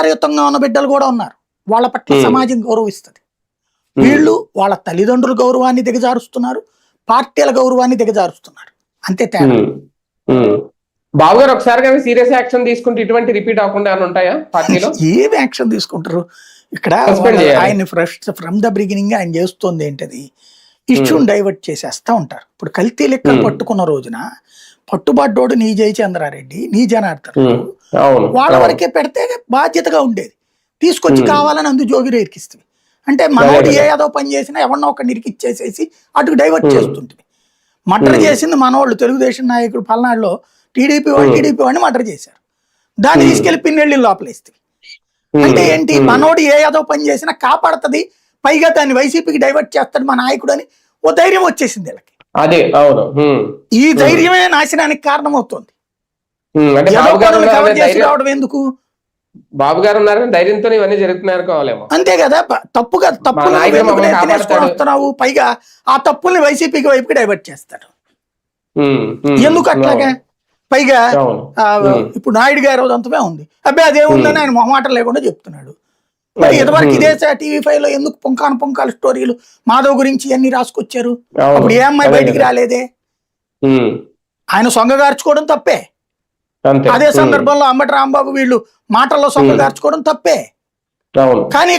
సంస్కారయుతంగా ఉన్న బిడ్డలు కూడా ఉన్నారు. వాళ్ళ పట్ల సమాజం గౌరవిస్తుంది. వీళ్ళు వాళ్ళ తల్లిదండ్రుల గౌరవాన్ని దిగజారుస్తున్నారు, పార్టీల గౌరవాన్ని దిగజారుస్తున్నారు. అంతే తేడా. బాబు గారు ఒకసారి కానీ సీరియస్ యాక్షన్ తీసుకుంటే ఇటువంటి రిపీట్ అవ్వకుండా ఉంటాయా పార్టీలో? ఏమి యాక్షన్ తీసుకుంటారు? ఇక్కడ ఆయన ఫ్రమ్ ద బిగినింగ్ ఆయన చేస్తుంది ఏంటది, ఇష్యూని డైవర్ట్ చేసేస్తా ఉంటారు. ఇప్పుడు కల్తీ లెక్కలు పట్టుకున్న రోజున పట్టుబడ్డోడు నీ జయచంద్రారెడ్డి, నీ జనార్దన్ వాళ్ళ వరకే పెడితే బాధ్యతగా ఉండేది. తీసుకొచ్చి కావాలని అందు జోగిరే ఇరికిస్తుంది. అంటే మనోడు ఏదో పని చేసినా ఎవరినో ఒకరిని ఇరికిచ్చేసేసి అటుకు డైవర్ట్ చేస్తుంటుంది. మర్డర్ చేసింది మనోళ్ళు, తెలుగుదేశం నాయకుడు పల్నాడులో టీడీపీ వాడిని మర్డర్ చేశారు. దాన్ని తీసుకెళ్లి పిన్నెళ్ళి లోపలేస్తే అంటే ఏంటి, మనోడు ఏదో పని చేసినా కాపాడుతుంది, పైగా దాన్ని వైసీపీకి డైవర్ట్ చేస్తాడు మా నాయకుడు అని ఓ ధైర్యం వచ్చేసింది వీళ్ళకి. అదే అవును, ఈ ధైర్యమే నాశనానికి కారణమవుతుంది. రావడం ఎందుకు? బాబు గారు ఉన్నారు ధైర్యంతో ఇవన్నీ జరుగుతున్నారేమో. అంతే కదా, తప్పు వస్తున్నావు, పైగా ఆ తప్పుల్ని వైసీపీకి వైపుకి డైవర్ట్ చేస్తాడు. ఎందుకు అట్లాగా? పైగా ఇప్పుడు నాయుడు గారు అంతమే ఉంది, అబ్బాయి అదేముందని ఆయన మొహమాటం లేకుండా చెప్తున్నాడు. మరి ఇదివరకు ఇదే TV5 లో ఎందుకు పుంకాలు స్టోరీలు మాధవ్ గురించి అన్ని రాసుకొచ్చారు? అప్పుడు ఏ అమ్మాయి బయటికి రాలేదే? ఆయన సొంగగార్చుకోవడం తప్పే. అదే సందర్భంలో అంబటి రాంబాబు వీళ్ళు మాటల్లో సొంగగార్చుకోవడం తప్పే. కానీ